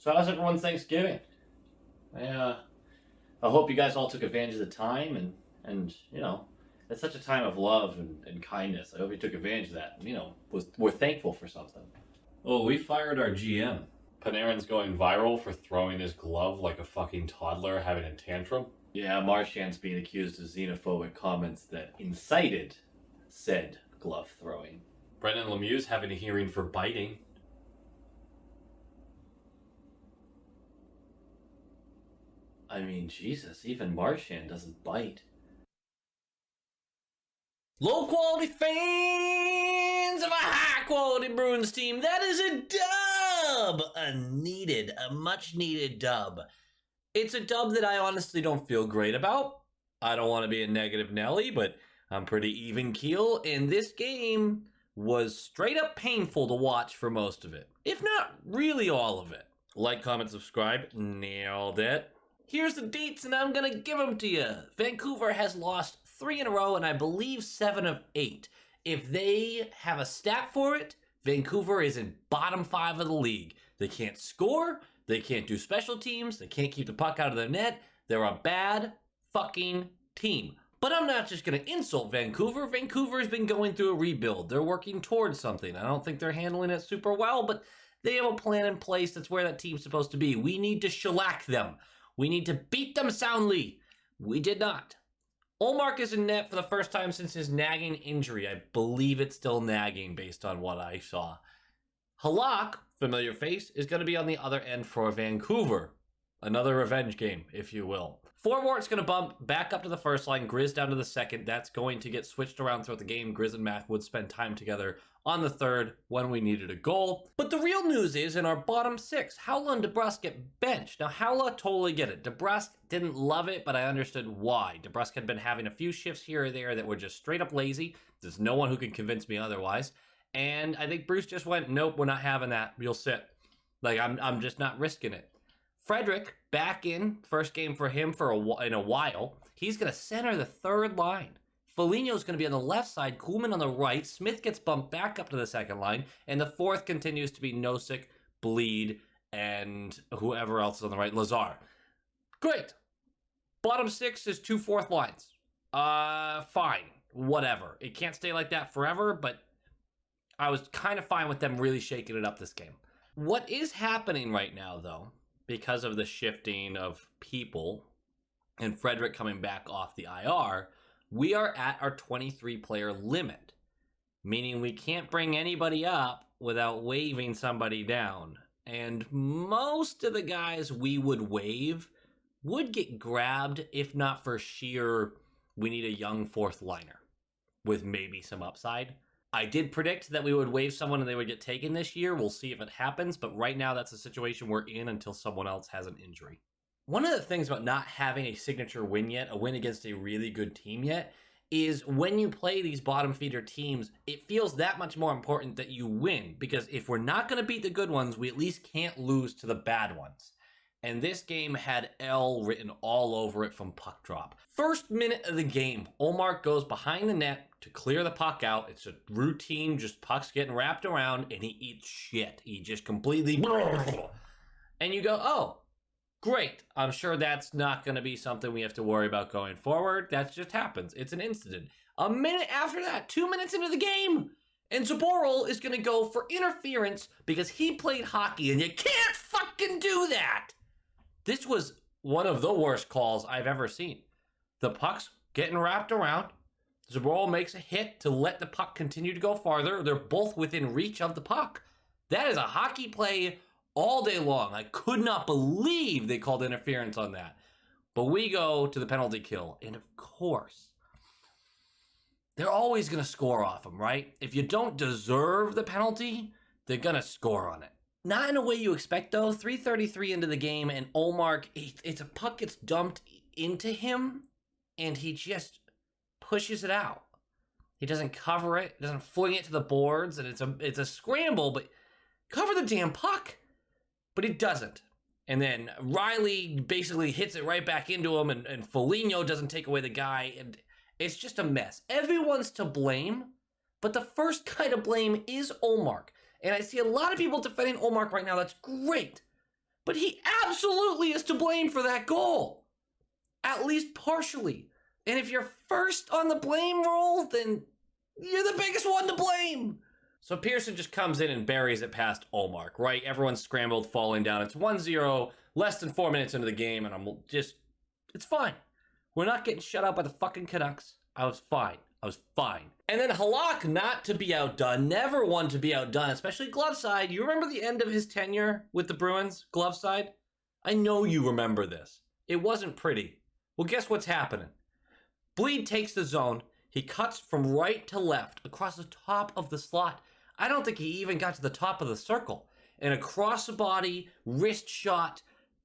So how's everyone's Thanksgiving? I hope you guys all took advantage of the time and it's such a time of love and kindness. I hope you took advantage of that. And, we're thankful for something. Oh, we fired our GM. Panarin's going viral for throwing his glove like a fucking toddler having a tantrum. Yeah, Marchand's being accused of xenophobic comments that incited said glove throwing. Brendan Lemieux's having a hearing for biting. I mean, Jesus, even Marchand doesn't bite. Low quality fans of a high quality Bruins team, that is a dub! A much needed dub. It's a dub that I honestly don't feel great about. I don't want to be a negative Nelly, but I'm pretty even keel, and this game was straight up painful to watch for most of it, if not really all of it. Like, comment, subscribe. Nailed it. Here's the dates, and I'm gonna give them to you. Vancouver has lost 3 in a row, and I believe 7 of 8. If they have a stat for it, Vancouver is in bottom 5 of the league. They can't score, they can't do special teams, they can't keep the puck out of their net. They're a bad fucking team. But I'm not just gonna insult Vancouver. Vancouver has been going through a rebuild. They're working towards something. I don't think they're handling it super well, but they have a plan in place. That's where that team's supposed to be. We need to shellac them. We need to beat them soundly. We did not. Ullmark is in net for the first time since his nagging injury. I believe it's still nagging based on what I saw. Halak, familiar face, is going to be on the other end for Vancouver. Another revenge game, if you will. Forwart's going to bump back up to the first line, Grizz down to the second. That's going to get switched around throughout the game. Grizz and Mac would spend time together on the third when we needed a goal. But the real news is in our bottom 6, Haula and DeBrusk get benched. Now, Haula, totally get it. DeBrusk didn't love it, but I understood why. DeBrusk had been having a few shifts here or there that were just straight up lazy. There's no one who can convince me otherwise. And I think Bruce just went, nope, we're not having that. You'll sit. Like, I'm just not risking it. Frederick, back in, first game for him in a while. He's going to center the third line. Foligno's going to be on the left side, Kuhlman on the right. Smith gets bumped back up to the second line. And the fourth continues to be Nosek, Bleed, and whoever else is on the right, Lazar. Great. Bottom 6 is 2 fourth lines. Fine. Whatever. It can't stay like that forever, but I was kind of fine with them really shaking it up this game. What is happening right now, though, because of the shifting of people and Frederick coming back off the IR, we are at our 23-player limit, meaning we can't bring anybody up without waving somebody down. And most of the guys we would waive would get grabbed, if not for sheer, we need a young fourth liner with maybe some upside. I did predict that we would waive someone and they would get taken this year. We'll see if it happens, but right now that's the situation we're in until someone else has an injury. One of the things about not having a signature win yet, a win against a really good team yet, is when you play these bottom feeder teams, it feels that much more important that you win, because if we're not going to beat the good ones, we at least can't lose to the bad ones. And this game had L written all over it from puck drop. First minute of the game, Ullmark goes behind the net to clear the puck out. It's a routine, just pucks getting wrapped around, and he eats shit. He just completely... And you go, oh, great. I'm sure that's not going to be something we have to worry about going forward. That just happens. It's an incident. A minute after that, 2 minutes into the game, and Zaboral is going to go for interference because he played hockey, and you can't fucking do that. This was one of the worst calls I've ever seen. The puck's getting wrapped around. Zaboral makes a hit to let the puck continue to go farther. They're both within reach of the puck. That is a hockey play all day long. I could not believe they called interference on that. But we go to the penalty kill. And of course, they're always going to score off them, right? If you don't deserve the penalty, they're going to score on it. Not in a way you expect, though. 3:33 into the game, and Ullmark, it's a puck gets dumped into him, and he just pushes it out. He doesn't cover it, doesn't fling it to the boards, and it's a scramble, but cover the damn puck. But he doesn't. And then Riley basically hits it right back into him, and Foligno doesn't take away the guy, and it's just a mess. Everyone's to blame, but the first guy to blame is Ullmark. And I see a lot of people defending Ullmark right now. That's great. but he absolutely is to blame for that goal. At least partially. And if you're first on the blame roll, then you're the biggest one to blame. So Pearson just comes in and buries it past Ullmark, right? Everyone's scrambled, falling down. It's 1-0, less than 4 minutes into the game, and I'm just, it's fine. We're not getting shut out by the fucking Canucks. I was fine. And then Halak, not to be outdone, never one to be outdone, especially glove side. You remember the end of his tenure with the Bruins, glove side? I know you remember this. It wasn't pretty. Well, guess what's happening? Bleed takes the zone. He cuts from right to left across the top of the slot. I don't think he even got to the top of the circle. And across the body, wrist shot,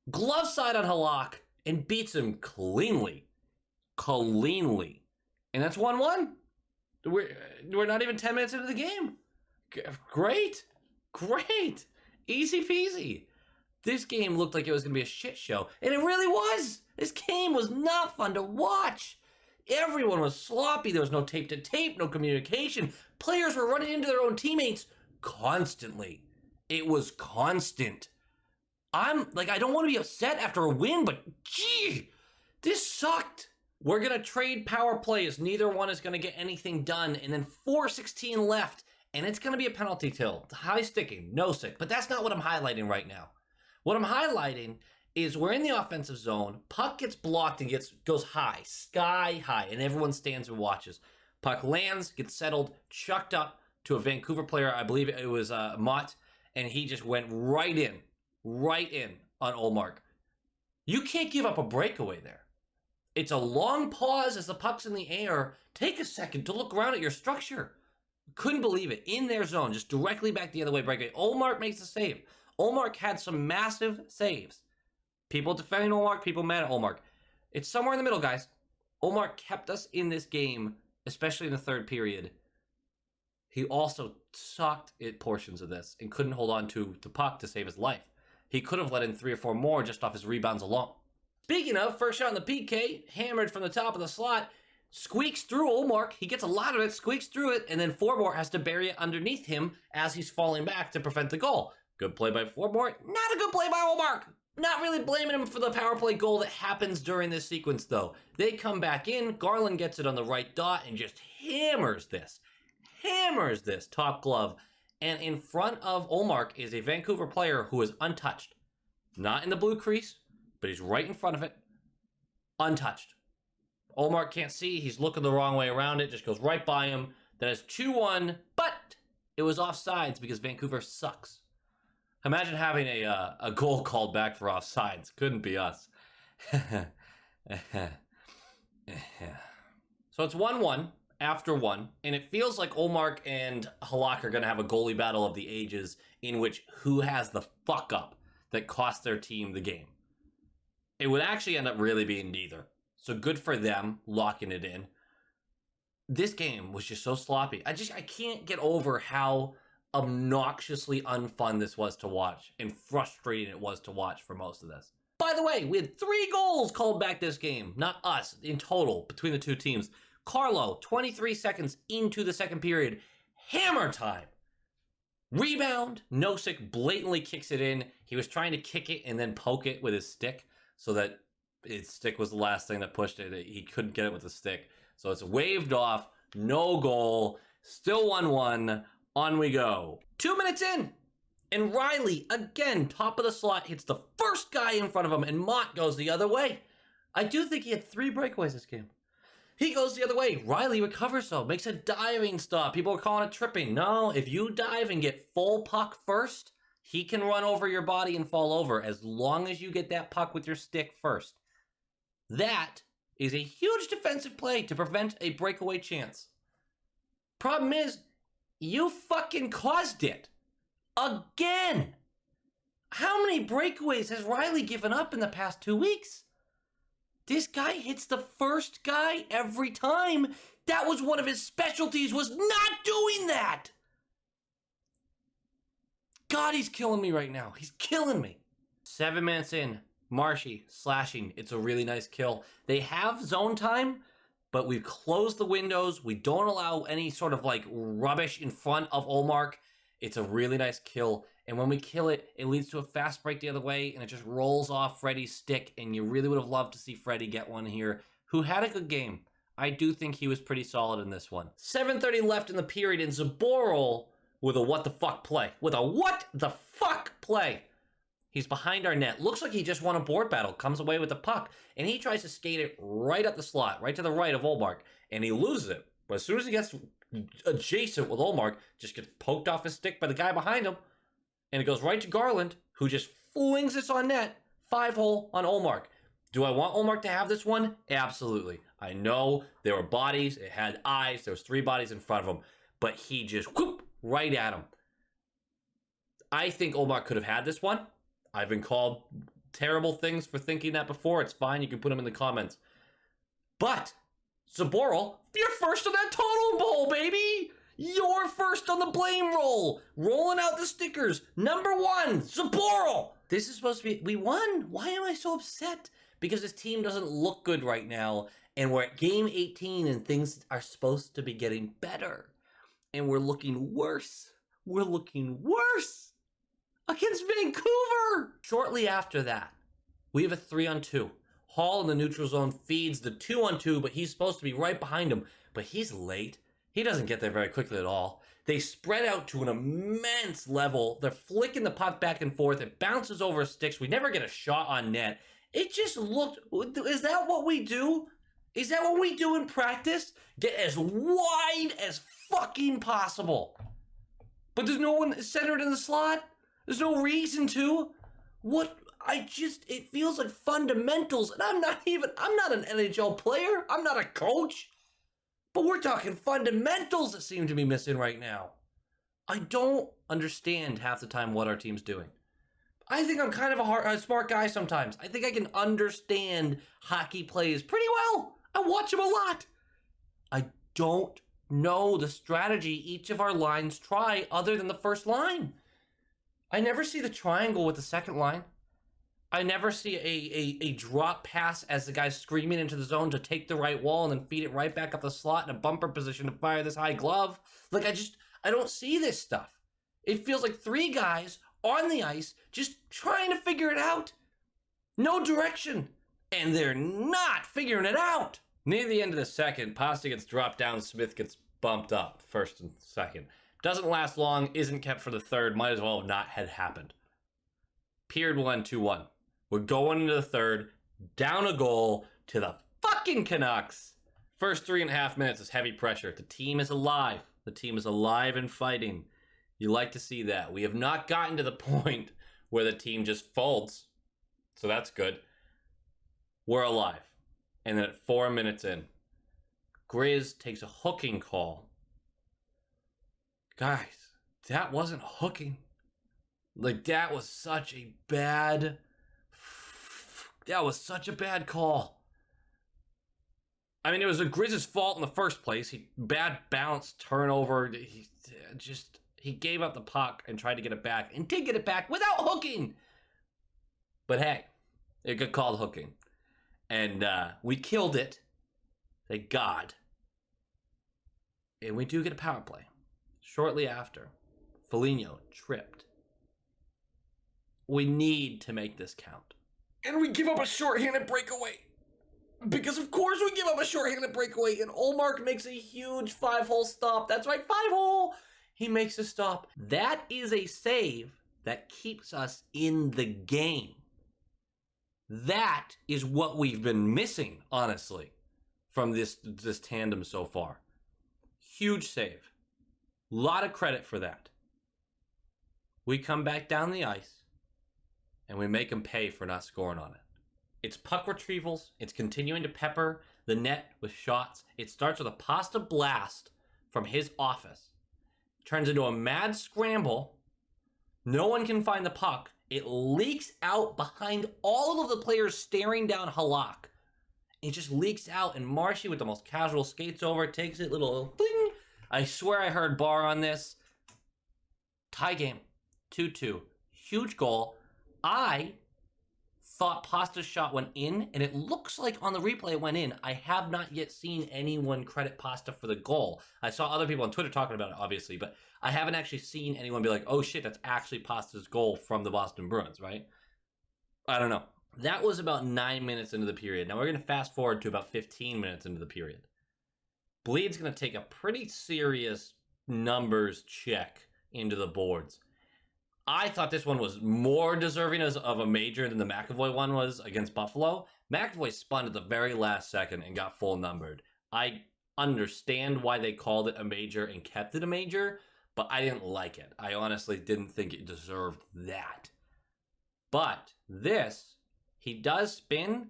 glove side on Halak, and beats him cleanly. And that's 1-1. We're not even 10 minutes into the game. Great. Easy peasy. This game looked like it was going to be a shit show. And it really was. This game was not fun to watch. Everyone was sloppy. There was no tape to tape, no communication. Players were running into their own teammates constantly. It was constant. I don't want to be upset after a win, but gee, this sucked. We're going to trade power plays. Neither one is going to get anything done. And then 4:16 left, and it's going to be a penalty kill. High sticking, no stick. But that's not what I'm highlighting right now. What I'm highlighting is we're in the offensive zone. Puck gets blocked and goes high, sky high, and everyone stands and watches. Puck lands, gets settled, chucked up to a Vancouver player. I believe it was Mott, and he just went right in on Ullmark. You can't give up a breakaway there. It's a long pause as the puck's in the air. Take a second to look around at your structure. Couldn't believe it. In their zone, just directly back the other way breakaway. Ullmark makes the save. Ullmark had some massive saves. People defending Ullmark, people mad at Ullmark. It's somewhere in the middle, guys. Ullmark kept us in this game, especially in the third period. He also sucked at portions of this and couldn't hold on to the puck to save his life. He could have let in 3 or 4 more just off his rebounds alone. Speaking of, first shot in the PK, hammered from the top of the slot, squeaks through Ullmark. He gets a lot of it, squeaks through it, and then Forbort has to bury it underneath him as he's falling back to prevent the goal. Good play by Forbort. Not a good play by Ullmark. Not really blaming him for the power play goal that happens during this sequence, though. They come back in. Garland gets it on the right dot and just hammers this. Top glove. And in front of Ullmark is a Vancouver player who is untouched. Not in the blue crease, but he's right in front of it. Untouched. Ullmark can't see. He's looking the wrong way around it. Just goes right by him. That is 2-1, but it was offsides because Vancouver sucks. Imagine having a goal called back for offsides. Couldn't be us. So it's 1-1 after 1, and it feels like Ullmark and Halak are going to have a goalie battle of the ages in which who has the fuck up that cost their team the game. It would actually end up really being neither. So good for them locking it in. This game was just so sloppy. I can't get over how obnoxiously unfun this was to watch and frustrating it was to watch for most of this. By the way, we had 3 goals called back this game, not us, in total between the two teams. Carlo, 23 seconds into the second period, hammer time. Rebound, Nosek blatantly kicks it in. He was trying to kick it and then poke it with his stick so that his stick was the last thing that pushed it. He couldn't get it with the stick. So it's waved off, no goal, still 1-1. On we go. 2 minutes in, and Riley, again, top of the slot, hits the first guy in front of him, and Mott goes the other way. I do think he had 3 breakaways this game. He goes the other way. Riley recovers, though, makes a diving stop. People are calling it tripping. No, if you dive and get full puck first, he can run over your body and fall over as long as you get that puck with your stick first. That is a huge defensive play to prevent a breakaway chance. Problem is, you fucking caused it. Again. How many breakaways has Riley given up in the past 2 weeks? This guy hits the first guy every time. That was one of his specialties, was not doing that. God, he's killing me right now. He's killing me. 7 minutes in, Marshy slashing. It's a really nice kill. They have zone time, but we've closed the windows. We don't allow any sort of like rubbish in front of Ullmark. It's a really nice kill. And when we kill it, it leads to a fast break the other way, and it just rolls off Freddie's stick, and you really would have loved to see Freddie get one here, who had a good game. I do think he was pretty solid in this one. 7:30 left in the period, and Zaboral with a what the fuck play. With a what the fuck play. He's behind our net. Looks like he just won a board battle. Comes away with the puck, and he tries to skate it right up the slot, right to the right of Ullmark, and he loses it. But as soon as he gets adjacent with Ullmark, just gets poked off his stick by the guy behind him, and it goes right to Garland, who just flings this on net. 5-hole on Ullmark. Do I want Ullmark to have this one? Absolutely. I know there were bodies, it had eyes, there was 3 bodies in front of him, but he just whoop right at him. I think Ullmark could have had this one. I've been called terrible things for thinking that before. It's fine, you can put them in the comments. But Zaboral, you're first on that total bowl, baby! You're first on the blame roll. Rolling out the stickers. Number 1, Zaboral. This is supposed to be, we won. Why am I so upset? Because this team doesn't look good right now. And we're at game 18 and things are supposed to be getting better. And we're looking worse. We're looking worse against Vancouver. Shortly after that, we have a 3-on-2. Hall in the neutral zone feeds the 2-on-2, but he's supposed to be right behind him. But he's late. He doesn't get there very quickly at all. They spread out to an immense level. They're flicking the puck back and forth. It bounces over sticks. We never get a shot on net. It just looked... Is that what we do? Is that what we do in practice? Get as wide as fucking possible. But there's no one centered in the slot. There's no reason to. What? It feels like fundamentals. And I'm not an NHL player. I'm not a coach. But we're talking fundamentals that seem to be missing right now. I don't understand half the time what our team's doing. I think I'm kind of a smart guy sometimes. I think I can understand hockey plays pretty well. I watch them a lot. I don't know the strategy each of our lines try other than the first line. I never see the triangle with the second line. I never see a drop pass as the guy's screaming into the zone to take the right wall and then feed it right back up the slot in a bumper position to fire this high glove. Like, I don't see this stuff. It feels like 3 guys on the ice just trying to figure it out. No direction. And they're not figuring it out. Near the end of the second, Pasta gets dropped down, Smith gets bumped up, first and second. Doesn't last long, isn't kept for the third, might as well have not had happened. Period will end 2-1. We're going into the third, down a goal to the fucking Canucks. First 3.5 minutes is heavy pressure. The team is alive. The team is alive and fighting. You like to see that. We have not gotten to the point where the team just folds. So that's good. We're alive. And then at 4 minutes in, Grizz takes a hooking call. Guys, that wasn't hooking. Like, that was such a bad call. I mean, it was Grizz's fault in the first place. Bad bounce, turnover. He gave up the puck and tried to get it back and did get it back without hooking. But hey, it got called hooking. And we killed it. Thank God. And we do get a power play. Shortly after, Foligno tripped. We need to make this count. And we give up a shorthanded breakaway. Because of course we give up a shorthanded breakaway. And Ullmark makes a huge 5-hole stop. That's right, 5-hole. He makes a stop. That is a save that keeps us in the game. That is what we've been missing, honestly, from this tandem so far. Huge save. Lot of credit for that. We come back down the ice. And we make him pay for not scoring on it. It's puck retrievals. It's continuing to pepper the net with shots. It starts with a Pasta blast from his office. Turns into a mad scramble. No one can find the puck. It leaks out behind all of the players staring down Halak. It just leaks out, and Marshy with the most casual skates over, takes it, little bling. I swear I heard bar on this. Tie game. 2-2. Huge goal. I thought Pasta's shot went in, and it looks like on the replay it went in. I have not yet seen anyone credit Pasta for the goal. I saw other people on Twitter talking about it, obviously, but I haven't actually seen anyone be like, oh shit, that's actually Pasta's goal from the Boston Bruins, right? I don't know. That was about 9 minutes into the period. Now we're going to fast forward to about 15 minutes into the period. Bleed's going to take a pretty serious numbers check into the boards. I thought this one was more deserving of a major than the McAvoy one was against Buffalo. McAvoy spun at the very last second and got full numbered. I understand why they called it a major and kept it a major, but I didn't like it. I honestly didn't think it deserved that. But this, he does spin.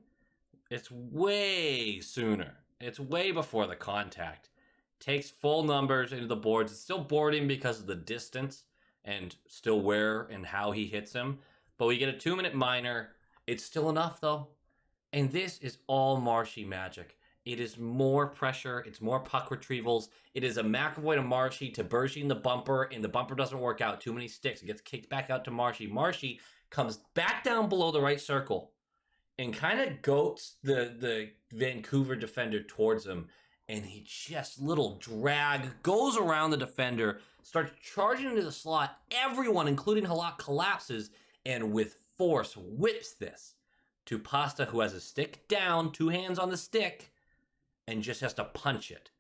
It's way sooner. It's way before the contact. Takes full numbers into the boards. It's still boarding because of the distance and still where and how he hits him. But we get a 2-minute minor. It's still enough, though. And this is all Marshy magic. It is more pressure. It's more puck retrievals. It is a McAvoy to Marshy to Bergie in the bumper, and the bumper doesn't work out. Too many sticks. It gets kicked back out to Marshy. Marshy comes back down below the right circle and kind of goats the Vancouver defender towards him. And he just, little drag, goes around the defender, starts charging into the slot. Everyone, including Halak, collapses, and with force whips this to Pasta, who has a stick down, 2 hands on the stick, and just has to punch it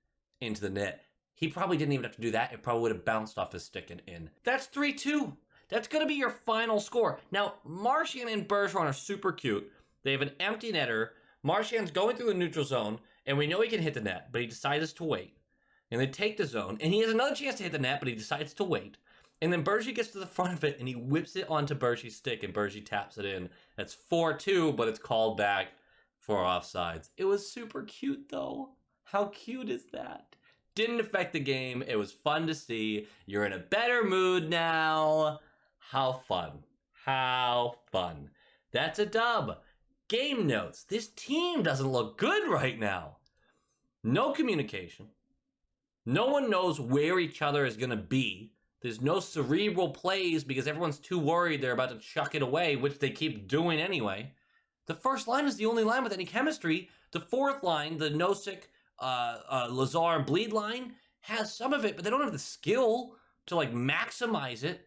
into the net. He probably didn't even have to do that. It probably would have bounced off his stick and in. That's 3-2. That's going to be your final score. Now, Marchand and Bergeron are super cute. They have an empty netter. Marchand's going through the neutral zone, and we know he can hit the net, but he decides to wait. And they take the zone, and he has another chance to hit the net, but he decides to wait. And then Bergie gets to the front of it, and he whips it onto Bergie's stick, and Bergie taps it in. That's 4-2, but it's called back for offsides. It was super cute, though. How cute is that? Didn't affect the game. It was fun to see. You're in a better mood now. How fun. How fun. That's a dub. Game notes. This team doesn't look good right now. No communication. No one knows where each other is going to be. There's no cerebral plays because everyone's too worried they're about to chuck it away, which they keep doing anyway. The first line is the only line with any chemistry. The fourth line, the Nosek, Lazar, Bleed line, has some of it, but they don't have the skill to like maximize it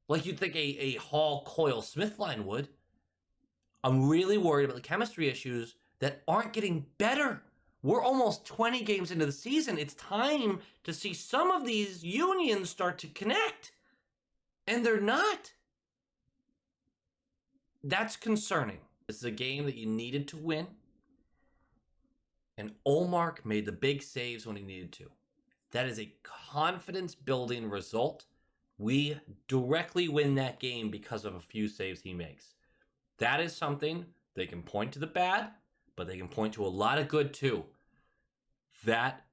like you'd think a Hall, Coyle, Smith line would. I'm really worried about the chemistry issues that aren't getting better. We're almost 20 games into the season. It's time to see some of these unions start to connect. And they're not. That's concerning. This is a game that you needed to win. And Ullmark made the big saves when he needed to. That is a confidence-building result. We directly win that game because of a few saves he makes. That is something they can point to the bad, but they can point to a lot of good too. That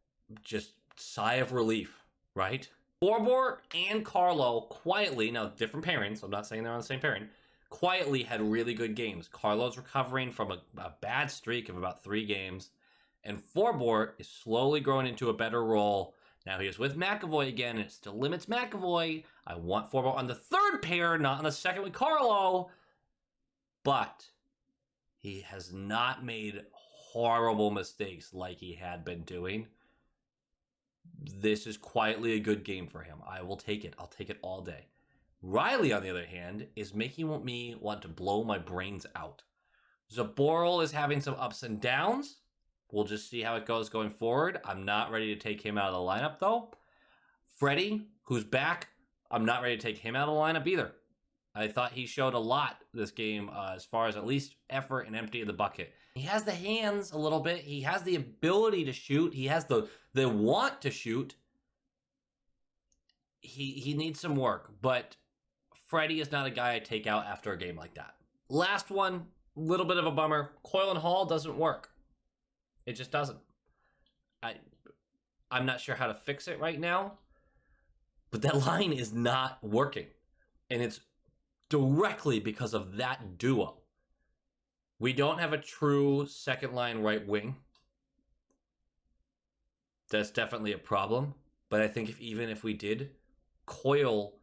just sigh of relief, right? Forbort and Carlo quietly, now different pairings, I'm not saying they're on the same pairing, quietly had really good games. Carlo's recovering from a bad streak of about 3 games, and Forbort is slowly growing into a better role. Now he is with McAvoy again, and it still limits McAvoy. I want Forbort on the third pair, not on the second with Carlo. But he has not made horrible mistakes like he had been doing. This is quietly a good game for him. I will take it. I'll take it all day. Riley, on the other hand, is making me want to blow my brains out. Zaboral is having some ups and downs. We'll just see how it goes going forward. I'm not ready to take him out of the lineup, though. Freddie, who's back, I'm not ready to take him out of the lineup either. I thought he showed a lot this game as far as at least effort and empty of the bucket. He has the hands a little bit. He has the ability to shoot. He has the want to shoot. He needs some work, but Freddie is not a guy I take out after a game like that. Last one, a little bit of a bummer. Coyle and Hall doesn't work. It just doesn't. I'm not sure how to fix it right now, but that line is not working. And it's directly because of that duo. We don't have a true second line right wing. That's definitely a problem. But I think even if we did, Coyle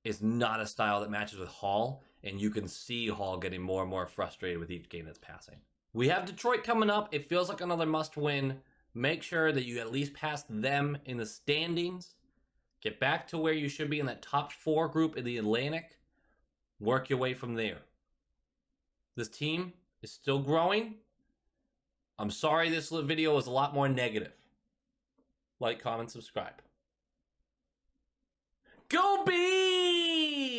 is not a style that matches with Hall. and you can see Hall getting more and more frustrated with each game that's passing. We have Detroit coming up. It feels like another must-win. Make sure that you at least pass them in the standings. Get back to where you should be in that top 4 group in the Atlantic. Work your way from there. This team is still growing. I'm sorry this video was a lot more negative. Like, comment, subscribe. Go Bees!